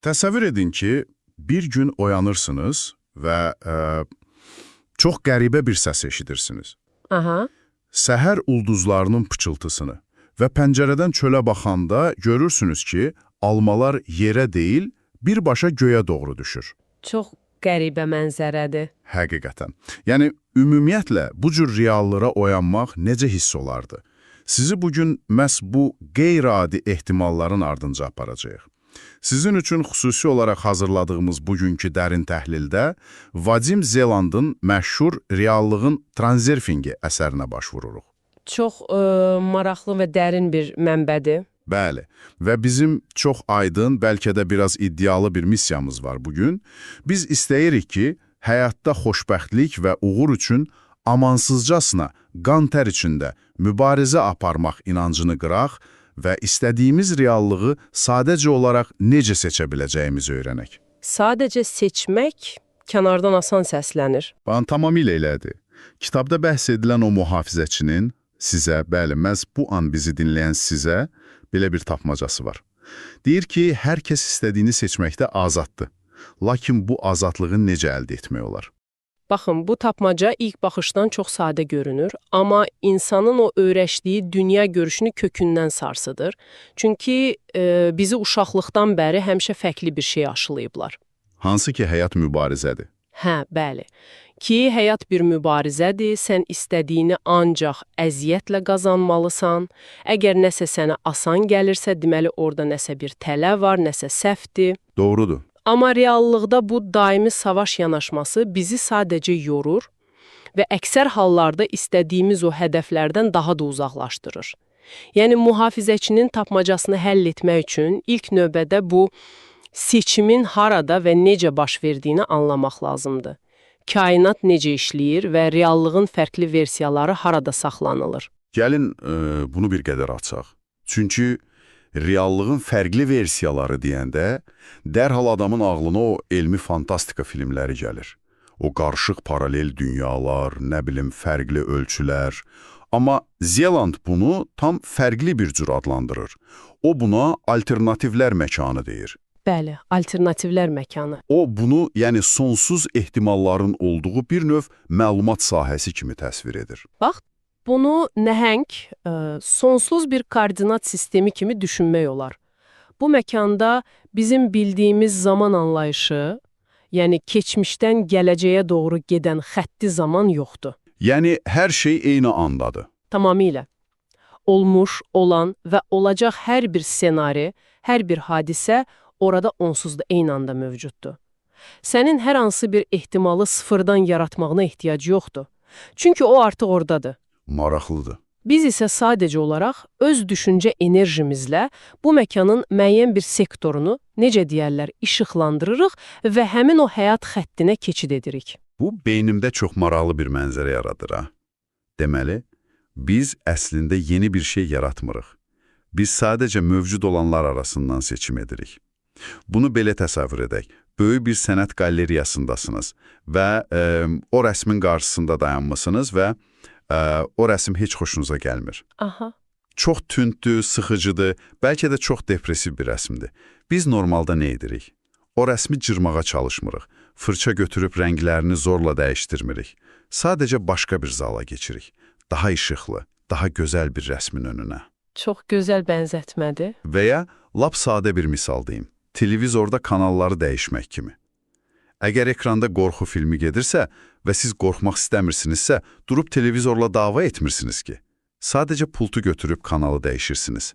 Təsəvvür edin ki, bir gün oyanırsınız və çox qəribə bir səs eşidirsiniz. Aha, Səhər ulduzlarının pıçıltısını və pəncərədən çölə baxanda görürsünüz ki, almalar yerə deyil, birbaşa göyə doğru düşür. çox qəribə mənzərədir. Həqiqətən. Yəni, ümumiyyətlə, bu cür reallığa oyanmaq necə hiss olardı? Sizi bugün məhz bu qeyri-adi ehtimalların ardınca aparacaq. Sizin üçün xüsusi olaraq hazırladığımız bugünkü dərin təhlildə Vadim Zelandın məşhur reallığın transerfingi əsərinə baş vururuq. Çox maraqlı və dərin bir mənbədir. Bəli, və bizim çox aydın, bəlkə də biraz iddialı bir missiyamız var bugün. Biz istəyirik ki, həyatda xoşbəxtlik və uğur üçün amansızcasına, qan tər içində mübarizə aparmaq inancını qıraq və istədiyimiz reallığı sadəcə olaraq necə seçə biləcəyimizi öyrənək. Sadəcə seçmək kənardan asan səslənir. Bana tamamilə elədir. Kitabda bəhs edilən o mühafizəçinin sizə, bəli, məhz bu an bizi dinləyən sizə belə bir tapmacası var. Deyir ki, hər kəs istədiyini seçməkdə azaddır. Lakin bu azadlığı necə əldə etmək olar? Baxın, bu tapmaca ilk baxışdan çox sadə görünür, amma insanın o öyrəşdiyi dünya görüşünü kökündən sarsıdır. Çünki bizi uşaqlıqdan bəri həmişə fərqli bir şey aşılayıblar. Hansı ki, həyat mübarizədir. Hə, bəli. Ki, həyat bir mübarizədir, sən istədiyini ancaq əziyyətlə qazanmalısan. Əgər nəsə sənə asan gəlirsə, deməli orada nəsə bir tələ var, nəsə səhvdir. Doğrudur. Amma reallıqda bu daimi savaş yanaşması bizi sadəcə yorur və əksər hallarda istədiyimiz o hədəflərdən daha da uzaqlaşdırır. Yəni, mühafizəçinin tapmacasını həll etmək üçün ilk növbədə bu seçimin harada və necə baş verdiyini anlamaq lazımdır. Kainat necə işləyir və reallığın fərqli versiyaları harada saxlanılır? Gəlin bunu bir qədər açaq. Çünki reallığın fərqli versiyaları deyəndə dərhal adamın ağlına o elmi fantastika filmləri gəlir. O qarışıq paralel dünyalar, nə bilim, fərqli ölçülər. Amma Zeland bunu tam fərqli bir cür adlandırır. O buna alternativlər məkanı deyir. Bəli, alternativlər məkanı. O bunu, yəni sonsuz ehtimalların olduğu bir növ məlumat sahəsi kimi təsvir edir. Bax, bunu nəhəng, sonsuz bir koordinat sistemi kimi düşünmək olar. Bu məkanda bizim bildiyimiz zaman anlayışı, yəni keçmişdən gələcəyə doğru gedən xətti zaman yoxdur. Yəni hər şey eyni andadır. Tamamilə. Olmuş, olan və olacaq hər bir ssenari, hər bir hadisə orada onsuz da eyni anda mövcuddur. Sənin hər hansı bir ehtimalı sıfırdan yaratmağına ehtiyac yoxdur. Çünki o artıq oradadır. Maraqlıdır. Biz isə sadəcə olaraq öz düşüncə enerjimizlə bu məkanın müəyyən bir sektorunu, necə deyərlər, işıqlandırırıq və həmin o həyat xəttinə keçid edirik. Bu, beynimdə çox maraqlı bir mənzərə yaradır, ha? Deməli, biz əslində yeni bir şey yaratmırıq. Biz sadəcə mövcud olanlar arasından seçim edirik. Bunu belə təsəvvür edək. Böyük bir sənət qalereyasındasınız və o rəsmin qarşısında dayanmışsınız və o rəsm heç xoşunuza gəlmir. Aha. Çox tündür, sıxıcıdır, bəlkə də çox depressiv bir rəsmdir. Biz normalda nə edirik? O rəsmi cırmağa çalışmırıq. Fırça götürüb rənglərini zorla dəyişdirmirik. Sadəcə başqa bir zala keçirik. Daha işıqlı, daha gözəl bir rəsmin önünə. Çox gözəl bənzətmədir. Və ya lap sadə bir misal deyim. Televizorda kanalları dəyişmək kimi. Əgər ekranda qorxu filmi gedirsə və siz qorxmaq istəmirsinizsə, durub televizorla dava etmirsiniz ki. Sadəcə pultu götürüb kanalı dəyişirsiniz.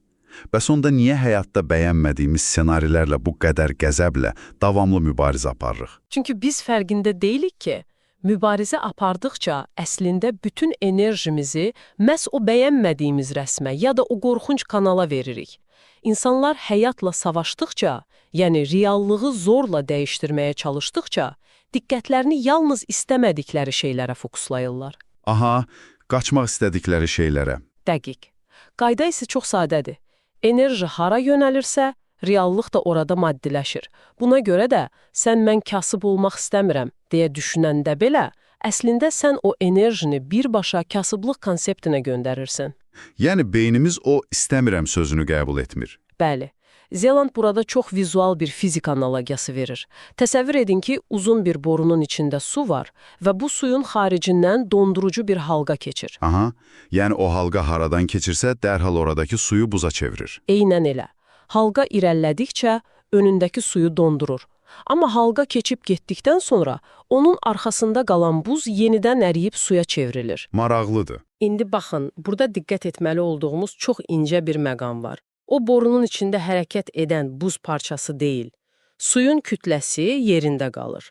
Bəs onda niyə həyatda bəyənmədiyimiz ssenarilərlə bu qədər qəzəblə davamlı mübarizə aparırıq? Çünki biz fərqində deyilik ki, mübarizə apardıqca əslində bütün enerjimizi məhz o bəyənmədiyimiz rəsmə ya da o qorxunc kanala veririk. İnsanlar həyatla savaşdıqca, yəni reallığı zorla dəyişdirməyə çalışdıqca, diqqətlərini yalnız istəmədikləri şeylərə fokuslayırlar. Aha, qaçmaq istədikləri şeylərə. Dəqiq. Qayda isə çox sadədir. Enerji hara yönəlirsə, reallıq da orada maddiləşir. Buna görə də sən mən kasıb olmaq istəmirəm deyə düşünəndə belə, əslində sən o enerjini birbaşa kasıblıq konseptinə göndərirsən. Yəni beynimiz o istəmirəm sözünü qəbul etmir. Bəli. Zeland burada çox vizual bir fizik analogiyası verir. Təsəvvür edin ki, uzun bir borunun içində su var və bu suyun xaricindən dondurucu bir halqa keçir. Aha, yəni o halqa haradan keçirsə, dərhal oradakı suyu buza çevirir. Eynən elə. Halqa irəlilədikcə önündəki suyu dondurur. Amma halqa keçib getdikdən sonra onun arxasında qalan buz yenidən əriyib suya çevrilir. Maraqlıdır. İndi baxın, burada diqqət etməli olduğumuz çox incə bir məqam var. O borunun içində hərəkət edən buz parçası deyil. Suyun kütləsi yerində qalır.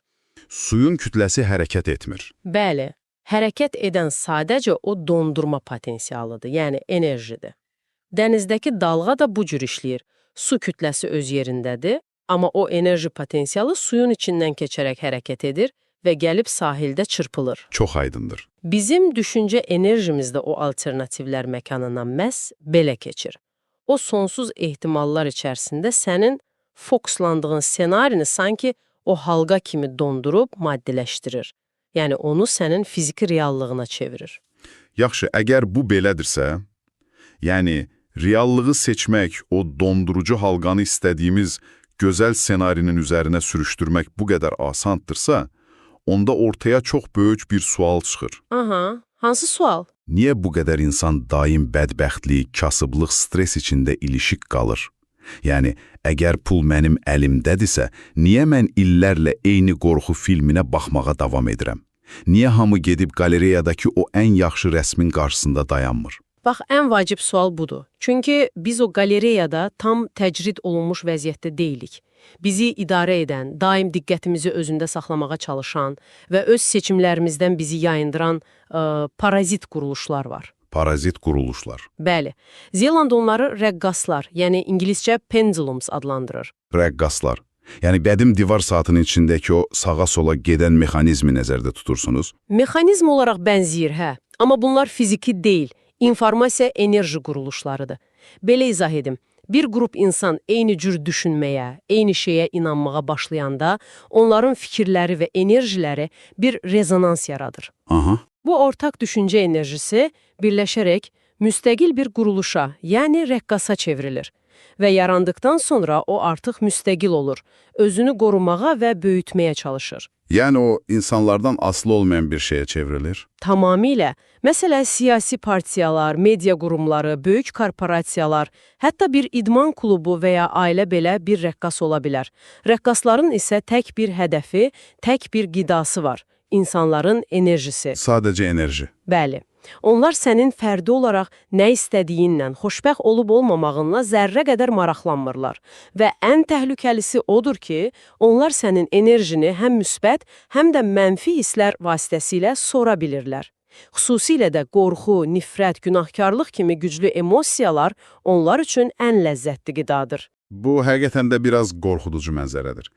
Suyun kütləsi hərəkət etmir. Bəli, hərəkət edən sadəcə o dondurma potensialıdır, yəni enerjidir. Dənizdəki dalğa da bu cür işləyir. Su kütləsi öz yerindədir, amma o enerji potensialı suyun içindən keçərək hərəkət edir və gəlib sahildə çırpılır. Çox aydındır. Bizim düşüncə enerjimiz də o alternativlər məkanından məhz belə keçir. O sonsuz ehtimallar içərisində sənin fokuslandığın ssenarini sanki o halqa kimi dondurub maddiləşdirir. Yəni onu sənin fiziki reallığına çevirir. Yaxşı, əgər bu belədirsə, yəni reallığı seçmək, o dondurucu halqanı istədiyimiz gözəl ssenarinin üzərinə sürüşdürmək bu qədər asandırsa, onda ortaya çox böyük bir sual çıxır. Aha, hansı sual? Niyə bu qədər insan daim bədbəxtlik, kasıblıq, stres içində ilişik qalır? Yəni, əgər pul mənim əlimdədirsə, niyə mən illərlə eyni qorxu filminə baxmağa davam edirəm? Niyə hamı gedib qalereyadakı o ən yaxşı rəsmin qarşısında dayanmır? Bax, ən vacib sual budur. Çünki biz o qalereyada tam təcrid olunmuş vəziyyətdə deyilik. Bizi idarə edən, daim diqqətimizi özündə saxlamağa çalışan və öz seçimlərimizdən bizi yayındıran parazit quruluşlar var. Parazit quruluşlar. Bəli. Zeland onları rəqqaslar, yəni ingiliscə pendulums adlandırır. Rəqqaslar. Yəni bədim divar saatının içindəki o sağa-sola gedən mexanizmi nəzərdə tutursunuz. Mexanizm olaraq bənzəyir, hə. Amma bunlar fiziki deyil, informasiya enerji quruluşlarıdır. Belə izah edim. Bir qrup insan eyni cür düşünməyə, eyni şeyə inanmağa başlayanda, onların fikirləri və enerjiləri bir rezonans yaradır. Aha. Bu ortaq düşüncə enerjisi birləşərək müstəqil bir quruluşa, yəni rəqqasa çevrilir. Və yarandıqdan sonra o artıq müstəqil olur, özünü qorumağa və böyütməyə çalışır. Yəni o insanlardan asılı olmayan bir şeyə çevrilir. Tamamilə. Məsələn, siyasi partiyalar, media qurumları, böyük korporasiyalar, hətta bir idman klubu və ya ailə belə bir rəqqas ola bilər. Rəqqasların isə tək bir hədəfi, tək bir qidası var. İnsanların enerjisi. Sadəcə enerji. Bəli. Onlar sənin fərdi olaraq nə istədiyinlə, xoşbəxt olub-olmamağınla zərrə qədər maraqlanmırlar. Və ən təhlükəlisi odur ki, onlar sənin enerjini həm müsbət, həm də mənfi hisslər vasitəsilə sora bilirlər. Xüsusilə də qorxu, nifrət, günahkarlıq kimi güclü emosiyalar onlar üçün ən ləzzətli qidadır. Bu, həqiqətən də biraz qorxuducu mənzərədir.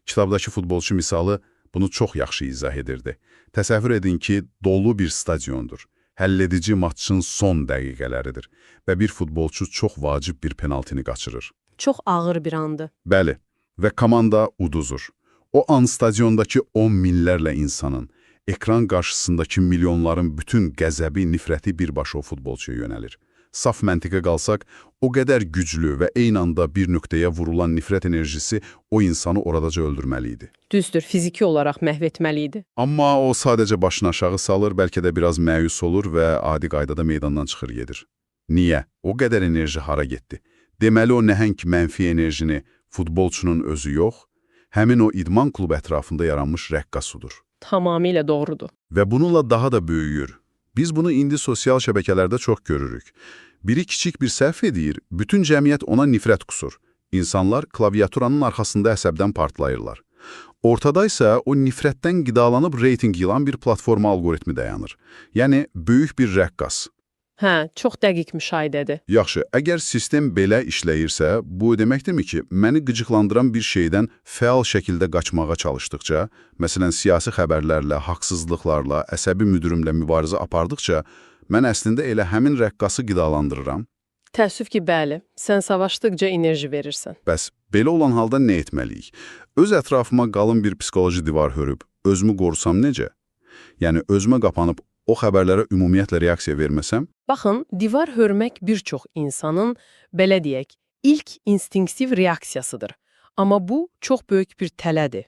Kitabdakı futbolçu misalı bunu çox yaxşı izah edirdi. Təsəvvür edin ki, dolu bir stadiondur. Həlledici maçın son dəqiqələridir və bir futbolçu çox vacib bir penaltini qaçırır. Çox ağır bir andı. Bəli, və komanda uduzur. O an stadiondakı 10 minlərlə insanın, ekran qarşısındakı milyonların bütün qəzəbi, nifrəti birbaşa o futbolçuya yönəlir. Saf məntiqə qalsaq, o qədər güclü və eyni anda bir nöqtəyə vurulan nifrət enerjisi o insanı oradaca öldürməli idi. Düzdür, fiziki olaraq məhv etməli idi. Amma o sadəcə başını aşağı salır, bəlkə də biraz məyus olur və adi qaydada meydandan çıxır gedir. Niyə? O qədər enerji hara getdi? Deməli o nəhəng mənfi enerjini futbolçunun özü yox, həmin o idman klubu ətrafında yaranmış rəqqasudur. Tamamilə doğrudur. Və bununla daha da böyüyür. Biz bunu indi sosial şəbəkələrdə çox görürük. Biri kiçik bir səhv edir, bütün cəmiyyət ona nifrət qusur. İnsanlar klaviaturanın arxasında əsəbdən partlayırlar. Ortada isə o nifrətdən qidalanıb reyting yılan bir platforma algoritmi dayanır. Yəni, böyük bir rəqqas. Hə, çox dəqiq müşahidədir. Yaxşı, əgər sistem belə işləyirsə, bu deməkdirmi ki, məni qıcıqlandıran bir şeydən fəal şəkildə qaçmağa çalışdıqca, məsələn, siyasi xəbərlərlə, haqsızlıqlarla, əsəbi müdürümlə mübarizə apardıqca, mən əslində elə həmin rəqqası qidalandırıram. Təəssüf ki, bəli, sən savaşdıqca enerji verirsən. Bəs, belə olan halda nə etməliyik? Öz ətrafıma qalın bir psixoloji divar hörüb, özümü qorusam necə? Yəni, özümə qapanıb, o xəbərlərə ümumiyyətlə reaksiya verməsəm? Baxın, divar hörmək bir çox insanın, belə deyək, ilk instinktiv reaksiyasıdır. Amma bu çox böyük bir tələdir.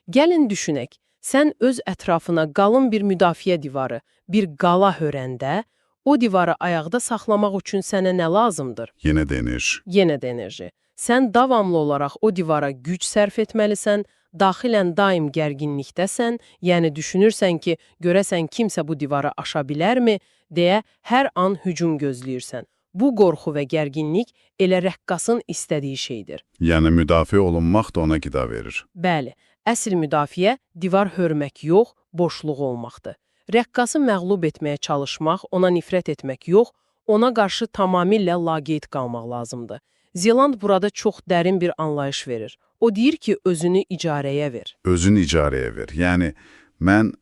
Gəlin düşünək, sən öz ətrafına qalın bir müdafiə divarı, bir qala hörəndə, o divarı ayaqda saxlamaq üçün sənə nə lazımdır? Yenə də enerji. Yenə də enerji. Sən davamlı olaraq o divara güc sərf etməlisən, daxilən daim gərginlikdəsən, yəni düşünürsən ki, görəsən kimsə bu divarı aşa bilərmi, deyə hər an hücum gözləyirsən. Bu qorxu və gərginlik elə rəqqasın istədiyi şeydir. Yəni müdafiə olunmaq da ona qida verir. Bəli, əsl müdafiə divar hörmək yox, boşluq olmaqdır. Rəqqası məğlub etməyə çalışmaq, ona nifrət etmək yox, ona qarşı tamamilə laqeyd qalmaq lazımdır. Zeland burada çox dərin bir anlayış verir. O deyir ki, özünü icarəyə ver. Özünü icarəyə ver. Yəni, mən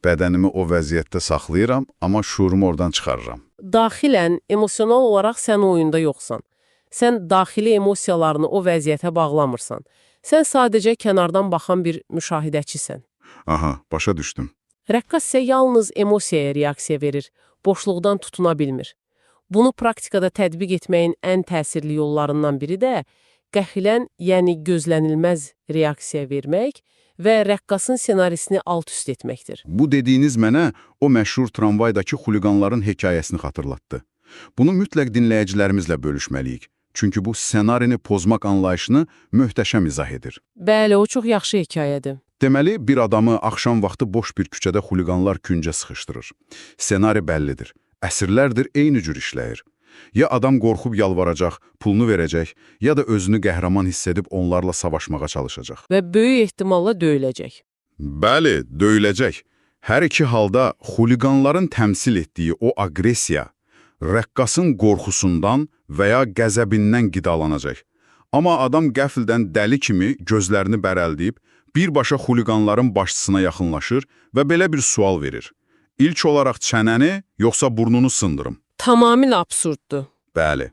bədənimi o vəziyyətdə saxlayıram, amma şuurumu oradan çıxarıram. Daxilən, emosional olaraq sən oyunda yoxsan. Sən daxili emosiyalarını o vəziyyətə bağlamırsan. Sən sadəcə kənardan baxan bir müşahidəçisən. Aha, başa düşdüm. Rəqqas isə yalnız emosiyaya reaksiya verir, boşluqdan tutuna bilmir. Bunu praktikada tətbiq etməyin ən təsirli yollarından biri də qəfilən, yəni gözlənilməz reaksiya vermək və rəqqasın ssenarisini alt-üst etməkdir. Bu dediyiniz mənə o məşhur tramvaydakı xuliqanların hekayəsini xatırlatdı. Bunu mütləq dinləyicilərimizlə bölüşməliyik. Çünki bu ssenarini pozmaq anlayışını möhtəşəm izah edir. Bəli, o çox yaxşı hekayədir. Deməli, bir adamı axşam vaxtı boş bir küçədə xuliqanlar küncə sıxışdırır. Ssenari bəllidir. Əsrlərdir eyni cür işləyir. Ya adam qorxub yalvaracaq, pulunu verəcək, ya da özünü qəhrəman hiss edib onlarla savaşmağa çalışacaq. Və böyük ehtimalla döyüləcək. Bəli, döyüləcək. Hər iki halda xuliqanların təmsil etdiyi o aqressiya, rəqqasın qorxusundan və ya qəzəbindən qidalanacaq. Amma adam qəfildən dəli kimi gözlərini bərəldiyib, birbaşa xuliqanların başçısına yaxınlaşır və belə bir sual verir. İlk olaraq çənəni, yoxsa burnunu sındırım? Tamamilə absurddur. Bəli.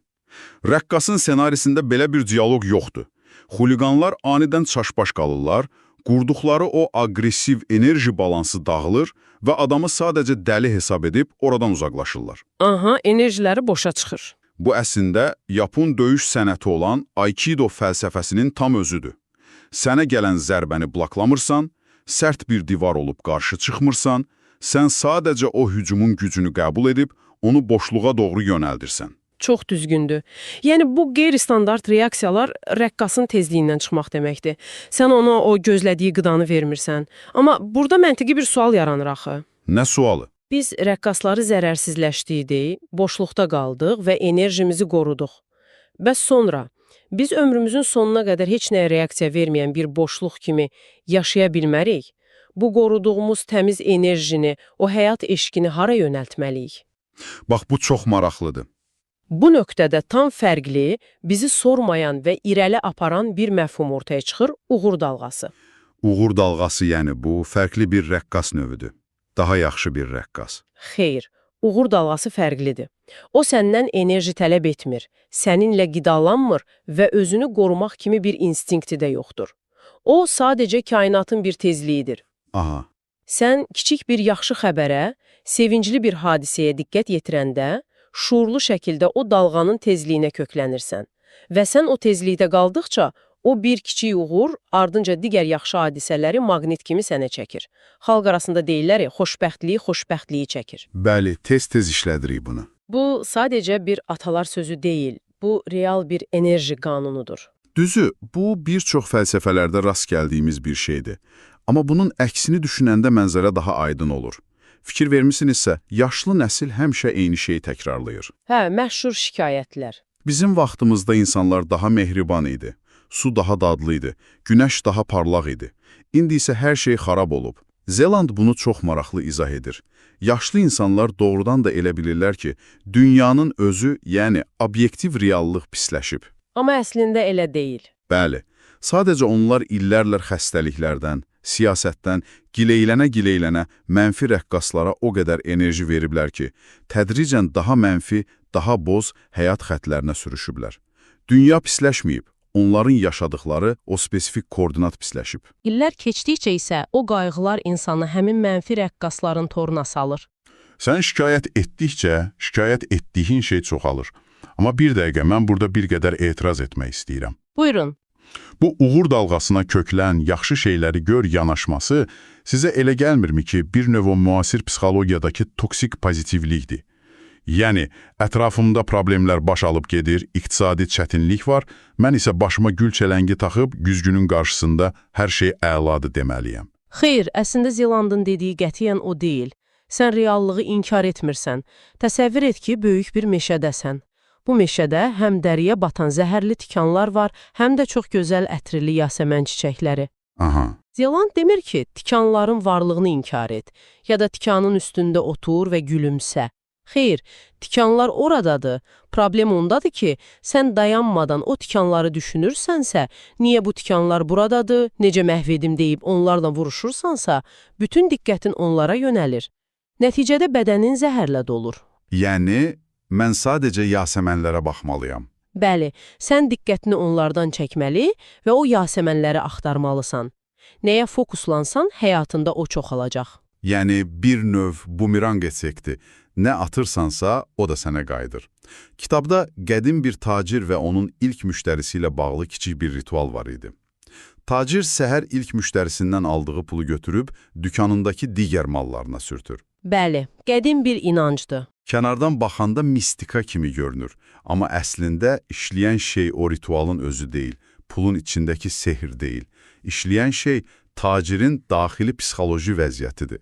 Rəqqasın ssenarisində belə bir diyaloq yoxdur. Xuliqanlar anidən çaşbaş qalırlar, qurduqları o aqressiv enerji balansı dağılır və adamı sadəcə dəli hesab edib oradan uzaqlaşırlar. Aha, enerjiləri boşa çıxır. Bu əslində Yapon döyüş sənəti olan Aikido fəlsəfəsinin tam özüdür. Sənə gələn zərbəni bloklamırsan, sərt bir divar olub qarşı çıxmırsan, sən sadəcə o hücumun gücünü qəbul edib, onu boşluğa doğru yönəldirsən. Çox düzgündür. Yəni, bu qeyri-standart reaksiyalar rəqqasın tezliyindən çıxmaq deməkdir. Sən ona o gözlədiyi qidanı vermirsən. Amma burada məntiqi bir sual yaranır axı. Nə sualı? Biz rəqqasları zərərsizləşdirdik, boşluqda qaldıq və enerjimizi qoruduq. Bəs sonra, biz ömrümüzün sonuna qədər heç nəyə reaksiya verməyən bir boşluq kimi yaşaya bilmərik. Bu qoruduğumuz təmiz enerjini, o həyat eşqini hara yönəltməliyik? Bax, bu çox maraqlıdır. Bu nöqtədə tam fərqli, bizi sormayan və irəli aparan bir məfhum ortaya çıxır, uğur dalğası. Uğur dalğası, yəni bu, fərqli bir rəqqas növüdür. Daha yaxşı bir rəqqas. Xeyr, uğur dalğası fərqlidir. O səndən enerji tələb etmir, səninlə qidalanmır və özünü qorumaq kimi bir instinkti də yoxdur. O, sadəcə kainatın bir tezliyidir. Aha. Sən kiçik bir yaxşı xəbərə, sevincli bir hadisəyə diqqət yetirəndə, şuurlu şəkildə o dalğanın tezliyinə köklənirsən. Və sən o tezlikdə qaldıqca, o bir kiçik uğur, ardınca digər yaxşı hadisələri maqnit kimi sənə çəkir. Xalq arasında deyirlər ya, xoşbəxtliyi çəkir. Bəli, tez-tez işlədirik bunu. Bu sadəcə bir atalar sözü deyil, bu real bir enerji qanunudur. Düzü, bu bir çox fəlsəfələrdə rast gəldiyimiz bir şeydir. Amma bunun əksini düşünəndə mənzərə daha aydın olur. Fikir vermisinizsə, yaşlı nəsil həmişə eyni şeyi təkrarlayır. Hə, məşhur şikayətlər. Bizim vaxtımızda insanlar daha mehriban idi, su daha dadlı idi, günəş daha parlaq idi. İndi isə hər şey xarab olub. Zeland bunu çox maraqlı izah edir. Yaşlı insanlar doğrudan da elə bilirlər ki, dünyanın özü, yəni obyektiv reallıq pisləşib. Amma əslində elə deyil. Bəli, sadəcə onlar illərlə xəstəliklərdən, siyasətdən gileylənə mənfi rəqqaslara o qədər enerji veriblər ki, tədricən daha mənfi, daha boz həyat xətlərinə sürüşüblər. Dünya pisləşməyib, onların yaşadıkları o spesifik koordinat pisləşib. İllər keçdikcə isə o qayğılar insanı həmin mənfi rəqqasların toruna salır. Sən şikayət etdikcə, şikayət etdiyin şey çoxalır. Amma bir dəqiqə, mən burada bir qədər etiraz etmək istəyirəm. Buyurun. Bu uğur dalğasına köklən, yaxşı şeyləri gör yanaşması sizə elə gəlmirmi ki, bir növ o müasir psixologiyadakı toksik pozitivlikdir? Yəni, ətrafımda problemlər baş alıb gedir, iqtisadi çətinlik var, mən isə başıma gül çələngi taxıb, güzgünün qarşısında hər şey əladır deməliyəm. Xeyr, əslində Zelandın dediyi qətiyyən o deyil. Sən reallığı inkar etmirsən. Təsəvvür et ki, böyük bir meşədəsən. Bu meşədə həm dəriyə batan zəhərli tikanlar var, həm də çox gözəl ətrili yasəmən çiçəkləri. Aha. Zeland demir ki, tikanların varlığını inkar et, ya da tikanın üstündə otur və gülümsə. Xeyr, tikanlar oradadır. Problem ondadır ki, sən dayanmadan o tikanları düşünürsənsə, niyə bu tikanlar buradadır, necə məhv edim deyib onlarla vuruşursansa, bütün diqqətin onlara yönəlir. Nəticədə bədənin zəhərlə dolur. Yəni, mən sadəcə yasəmənlərə baxmalıyam. Bəli, sən diqqətini onlardan çəkməli və o yasəmənləri axtarmalısan. Nəyə fokuslansan, həyatında o çoxalacaq. Yəni, bir növ bumerang effekti. Nə atırsansa, o da sənə qayıdır. Kitabda qədim bir tacir və onun ilk müştərisi ilə bağlı kiçik bir ritual var idi. Tacir səhər ilk müştərisindən aldığı pulu götürüb, dükanındakı digər mallarına sürtür. Bəli, qədim bir inancdır. Kənardan baxanda mistika kimi görünür. Amma əslində işləyən şey o ritualın özü deyil, pulun içindəki sehr deyil. İşləyən şey tacirin daxili psixoloji vəziyyətidir.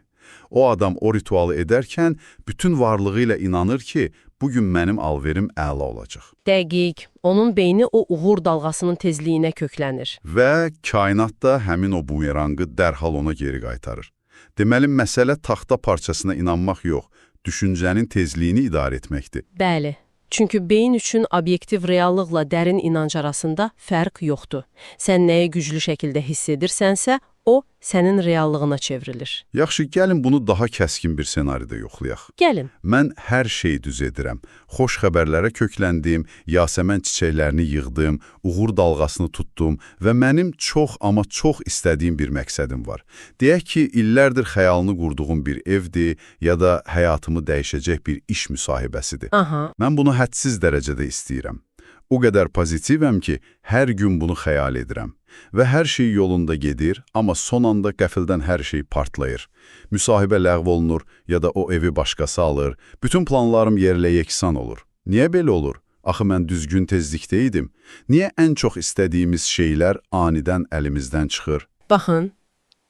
O adam o ritualı edərkən bütün varlığı ilə inanır ki, bugün mənim alverim əla olacaq. Dəqiq, onun beyni o uğur dalğasının tezliyinə köklənir. Və kainat da həmin o bumerangı dərhal ona geri qaytarır. Deməli, məsələ taxta parçasına inanmaq yox, düşüncənin tezliyini idarə etməkdir. Bəli, çünki beyin üçün obyektiv reallıqla dərin inanc arasında fərq yoxdur. Sən nəyə güclü şəkildə hiss edirsənsə, o sənin reallığına çevrilir. Yaxşı, gəlin bunu daha kəskin bir senaryoda yoxlayaq. Gəlin. Mən hər şeyi düz edirəm. Xoş xəbərlərə kökləndim, yasəmən çiçəklərini yığdım, uğur dalğasını tutdum və mənim çox amma çox istədiyim bir məqsədim var. Deyək ki, illərdir xəyalını qurduğum bir evdir ya da həyatımı dəyişəcək bir iş müsahibəsidir. Aha. Mən bunu hədsiz dərəcədə istəyirəm. O qədər pozitivəm ki, hər gün bunu xəyal edirəm. Və hər şey yolunda gedir, amma son anda qəfildən hər şey partlayır. Müsahibə ləğv olunur ya da o evi başqası alır. Bütün planlarım yerlə yeksan olur. Niyə belə olur? Axı mən düzgün tezlikdə idim. Niyə ən çox istədiyimiz şeylər anidən əlimizdən çıxır? Baxın,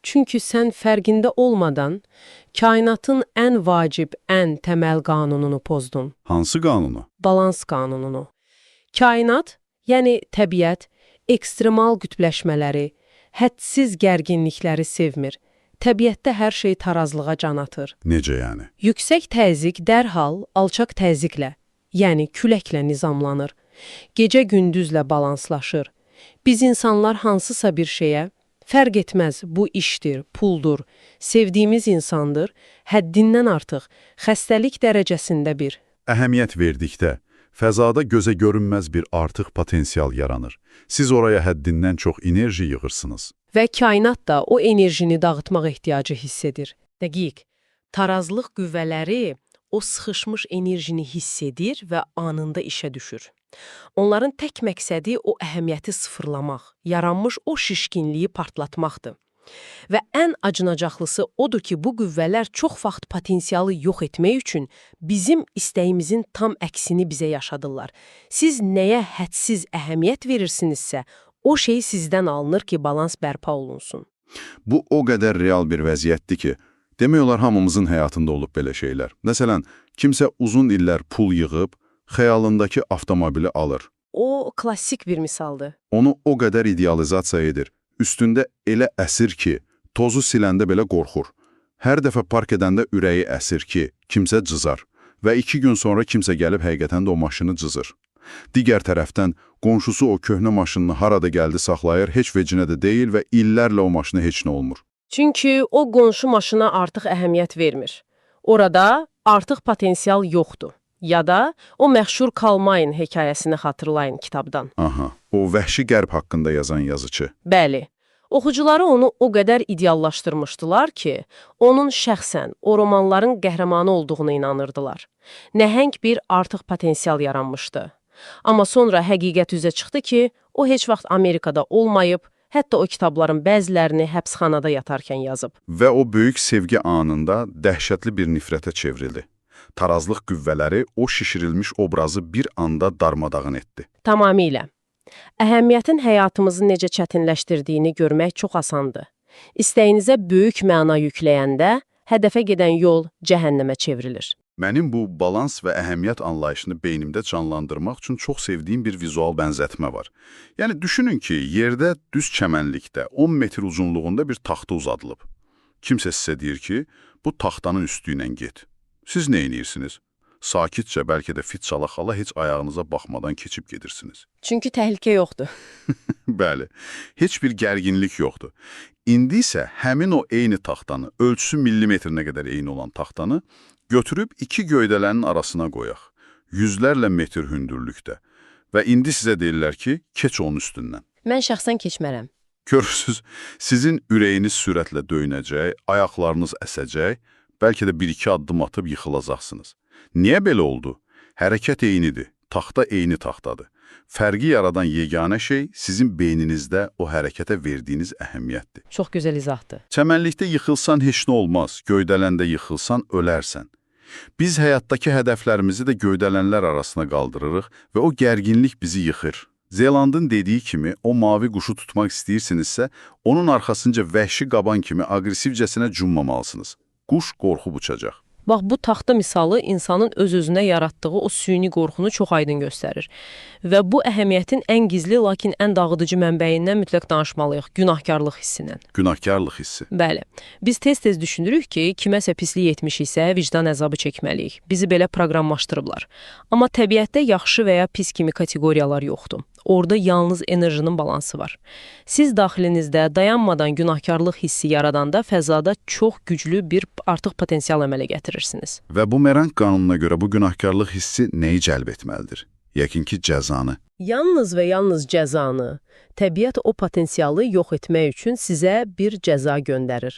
çünki sən fərqində olmadan kainatın ən vacib, ən təməl qanununu pozdun. Hansı qanunu? Balans qanununu. Kainat, yəni təbiət, ekstremal qütbləşmələri, hədsiz gərginlikləri sevmir. Təbiətdə hər şey tarazlığa can atır. Necə yəni? Yüksək təzyiq dərhal alçaq təzyiqlə, yəni küləklə nizamlanır. Gecə-gündüzlə balanslaşır. Biz insanlar hansısa bir şeyə, fərq etməz bu işdir, puldur, sevdiyimiz insandır, həddindən artıq, xəstəlik dərəcəsində bir. Əhəmiyyət verdikdə, fəzada gözə görünməz bir artıq potensial yaranır. Siz oraya həddindən çox enerji yığırsınız. Və kainat da o enerjini dağıtmaq ehtiyacı hiss edir. Dəqiq, tarazlıq qüvvələri o sıxışmış enerjini hiss edir və anında işə düşür. Onların tək məqsədi o əhəmiyyəti sıfırlamaq, yaranmış o şişkinliyi partlatmaqdır. Və ən acınacaqlısı odur ki, bu qüvvələr çox vaxt potensialı yox etmək üçün bizim istəyimizin tam əksini bizə yaşadırlar. Siz nəyə hədsiz əhəmiyyət verirsinizsə, o şey sizdən alınır ki, balans bərpa olunsun. Bu o qədər real bir vəziyyətdir ki, demək olar hamımızın həyatında olub belə şeylər. Məsələn, kimsə uzun illər pul yığıb, xəyalındakı avtomobili alır. O, klassik bir misaldır. Onu o qədər idealizasiya edir. Üstündə elə əsir ki, tozu siləndə belə qorxur. Hər dəfə park edəndə ürəyi əsir ki, kimsə cızar və 2 gün sonra kimsə gəlib həqiqətən də o maşını cızır. Digər tərəfdən, qonşusu o köhnə maşınını harada gəldi saxlayır, heç vecinə də deyil və illərlə o maşına heç nə olmur. Çünki o qonşu maşına artıq əhəmiyyət vermir. Orada artıq potensial yoxdur. Ya da o məşhur Kalmayın hekayəsini xatırlayın kitabdan. Aha, o vəhşi qərb haqqında yazan yazıçı. Bəli, oxucuları onu o qədər ideallaşdırmışdılar ki, onun şəxsən o romanların qəhrəmanı olduğuna inanırdılar. Nəhəng bir artıq potensial yaranmışdı. Amma sonra həqiqət üzə çıxdı ki, o heç vaxt Amerikada olmayıb, hətta o kitabların bəzilərini həbsxanada yatarkən yazıb. Və o böyük sevgi anında dəhşətli bir nifrətə çevrildi. Tarazlıq qüvvələri o şişirilmiş obrazı bir anda darmadağın etdi. Tamamilə. Əhəmiyyətin həyatımızı necə çətinləşdirdiyini görmək çox asandır. İstəyinizə böyük məna yükləyəndə, hədəfə gedən yol cəhənnəmə çevrilir. Mənim bu balans və əhəmiyyət anlayışını beynimdə canlandırmaq üçün çox sevdiyim bir vizual bənzətmə var. Yəni, düşünün ki, yerdə düz çəmənlikdə 10 metr uzunluğunda bir taxta uzadılıb. Kimsə sizə deyir ki, bu taxtanın üstü ilə get. Siz nə edirsiniz? Sakitcə, bəlkə də fit çala-xala heç ayağınıza baxmadan keçib gedirsiniz. Çünki təhlükə yoxdur. Bəli, heç bir gərginlik yoxdur. İndi isə həmin o eyni taxtanı, ölçüsü millimetrinə qədər eyni olan taxtanı götürüb iki göydələnin arasına qoyaq. Yüzlərlə metr hündürlükdə. Və indi sizə deyirlər ki, keç onun üstündən. Mən şəxsən keçmərəm. Görürsünüz, sizin ürəyiniz sürətlə döyünəcək, ayaqlarınız əsəcək, bəlkə də bir-iki addım atıb yıxılacaqsınız. Niyə belə oldu? Hərəkət eynidir, taxta eyni taxtadır. Fərqi yaradan yeganə şey sizin beyninizdə o hərəkətə verdiyiniz əhəmiyyətdir. Çox gözəl izahdır. Çəmənlikdə yıxılsan heç nə olmaz, göydələndə yıxılsan ölərsən. Biz həyatdakı hədəflərimizi də göydələnlər arasına qaldırırıq və o gərginlik bizi yıxır. Zelandın dediyi kimi, o mavi quşu tutmaq istəyirsinizsə, onun arxasınca vəhşi qaban kimi aqressivcəsinə cummamalısınız. Quş qorxub uçacaq. Bax, bu taxta misalı insanın öz-özünə yaratdığı o süni qorxunu çox aydın göstərir. Və bu əhəmiyyətin ən gizli, lakin ən dağıdıcı mənbəyindən mütləq danışmalıyıq, günahkarlıq hissindən. Günahkarlıq hissi. Bəli. Biz tez-tez düşünürük ki, kiməsə pislik etmişiksə vicdan əzabı çəkməliyik. Bizi belə proqramlaşdırıblar. Amma təbiətdə yaxşı və ya pis kimi kateqoriyalar yoxdur. Orada yalnız enerjinin balansı var. Siz daxilinizdə dayanmadan günahkarlıq hissi yaradanda fəzada çox güclü bir artıq potensial əmələ gətirirsiniz. Və bu Merang qanununa görə bu günahkarlıq hissi nəyi cəlb etməlidir? Yəqin ki, cəzanı. Yalnız və yalnız cəzanı. Təbiət o potensialı yox etmək üçün sizə bir cəza göndərir.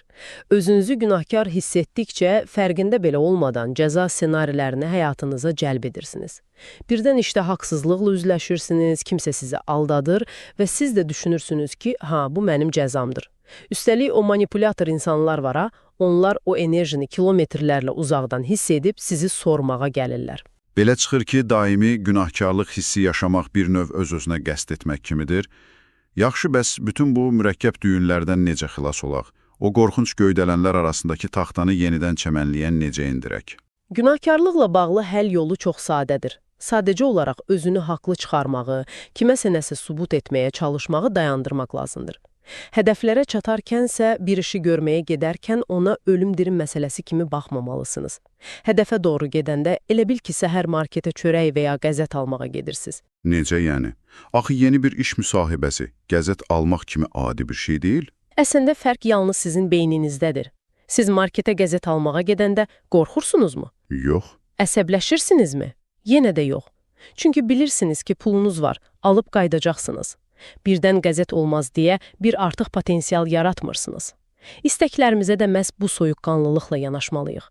Özünüzü günahkar hiss etdikcə, fərqində belə olmadan cəza ssenarilərini həyatınıza cəlb edirsiniz. Birdən işdə haqsızlıqla üzləşirsiniz, kimsə sizi aldadır və siz də düşünürsünüz ki, bu mənim cəzamdır. Üstəlik o manipulator insanlar var, onlar o enerjini kilometrlərlə uzaqdan hiss edib sizi sormağa gəlirlər. Belə çıxır ki, daimi günahkarlıq hissi yaşamaq bir növ öz-özünə qəsd etmək kimidir. Yaxşı, bəs bütün bu mürəkkəb düyünlərdən necə xilas olaq? O qorxunc göydələnlər arasındakı taxtanı yenidən çəmənliyən necə indirək? Günahkarlıqla bağlı həll yolu çox sadədir. Sadəcə olaraq özünü haqlı çıxarmağı, kiməsə nəsə sübut etməyə çalışmağı dayandırmaq lazımdır. Hədəflərə çatarkənsə bir işi görməyə gedərkən ona ölüm-dirim məsələsi kimi baxmamalısınız. Hədəfə doğru gedəndə elə bil ki, səhər marketə çörək və ya qəzət almağa gedirsiniz. Necə yəni? Axı yeni bir iş müsahibəsi, qəzət almaq kimi adi bir şey deyil. Əslində fərq yalnız sizin beyninizdədir. Siz marketə qəzət almağa gedəndə qorxursunuzmu? Yox. Əsəbləşirsinizmi? Yenə də yox. Çünki bilirsiniz ki, pulunuz var, alıb qaydacaqsınız. Birdən qəzət olmaz deyə bir artıq potensial yaratmırsınız. İstəklərimizə də məhz bu soyuqqanlılıqla yanaşmalıyıq.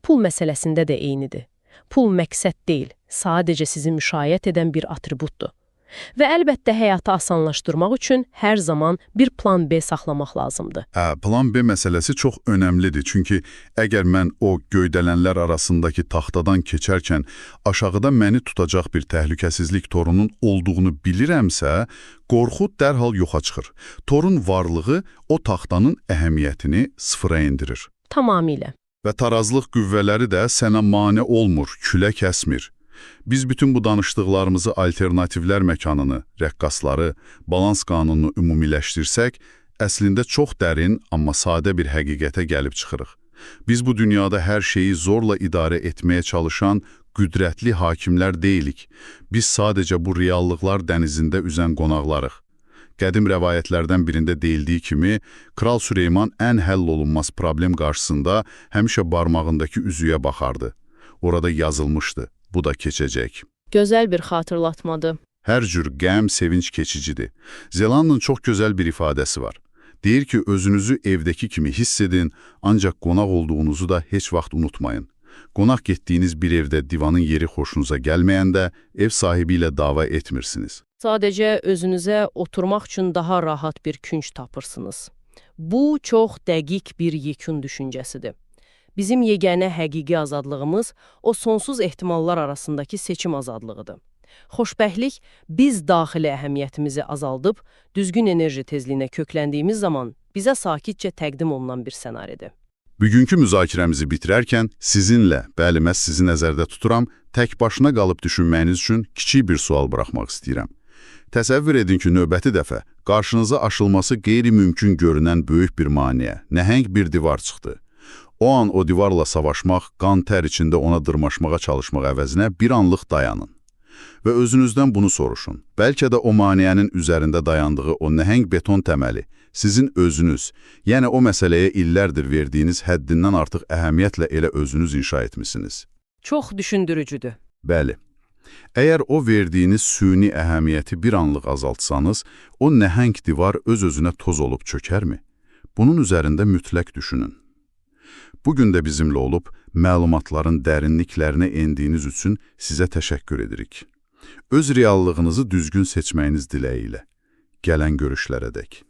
Pul məsələsində də eynidir. Pul məqsəd deyil, sadəcə sizi müşayiət edən bir atributdur. Və əlbəttə həyatı asanlaşdırmaq üçün hər zaman bir plan B saxlamaq lazımdır. Plan B məsələsi çox önəmlidir. Çünki əgər mən o göydələnlər arasındakı taxtadan keçərkən aşağıda məni tutacaq bir təhlükəsizlik torunun olduğunu bilirəmsə, qorxu dərhal yoxa çıxır. Torun varlığı o taxtanın əhəmiyyətini sıfıra endirir. Tamamilə. Və tarazlıq qüvvələri də sənə mane olmur, külə kəsmir. Biz bütün bu danışdıqlarımızı alternativlər məkanını, rəqqasları, balans qanununu ümumiləşdirsək, əslində çox dərin, amma sadə bir həqiqətə gəlib çıxırıq. Biz bu dünyada hər şeyi zorla idarə etməyə çalışan qüdrətli hakimlər deyilik. Biz sadəcə bu reallıqlar dənizində üzən qonaqlarıq. Qədim rəvayətlərdən birində deyildiyi kimi, Kral Süleyman ən həll olunmaz problem qarşısında həmişə barmağındakı üzüyə baxardı. Orada yazılmışdı. Bu da keçəcək. Gözəl bir xatırlatmadır. Hər cür qəm, sevinç keçicidir. Zelandın çox gözəl bir ifadəsi var. Deyir ki, özünüzü evdəki kimi hiss edin, ancaq qonaq olduğunuzu da heç vaxt unutmayın. Qonaq getdiyiniz bir evdə divanın yeri xoşunuza gəlməyəndə ev sahibi ilə dava etmirsiniz. Sadəcə özünüzə oturmaq üçün daha rahat bir künc tapırsınız. Bu, çox dəqiq bir yekun düşüncəsidir. Bizim yeganə həqiqi azadlığımız o sonsuz ehtimallar arasındakı seçim azadlığıdır. Xoşbəxtlik, biz daxili əhəmiyyətimizi azaldıb, düzgün enerji tezliyinə kökləndiyimiz zaman bizə sakitcə təqdim olunan bir ssenaridir. Bugünkü müzakirəmizi bitirərkən sizinlə, bəli, məhz sizi nəzərdə tuturam, tək başına qalıb düşünməyiniz üçün kiçik bir sual buraxmaq istəyirəm. Təsəvvür edin ki, növbəti dəfə qarşınıza aşılması qeyri-mümkün görünən böyük bir maneə, nəhəng bir divar çıxdı. O an o divarla savaşmaq, qan tər içində ona dırmaşmağa çalışmaq əvəzinə bir anlıq dayanın. Və özünüzdən bunu soruşun. Bəlkə də o maneənin üzərində dayandığı o nəhəng beton təməli, sizin özünüz, yəni o məsələyə illərdir verdiyiniz həddindən artıq əhəmiyyətlə elə özünüz inşa etmişsiniz. Çox düşündürücüdür. Bəli. Əgər o verdiyiniz süni əhəmiyyəti bir anlıq azaltsanız, o nəhəng divar öz-özünə toz olub çökərmi? Bunun üzərində mütləq düşünün. Bugün də bizimlə olub, məlumatların dərinliklərinə endiyiniz üçün sizə təşəkkür edirik. Öz reallığınızı düzgün seçməyiniz diləyi ilə. Gələn görüşlərə dək.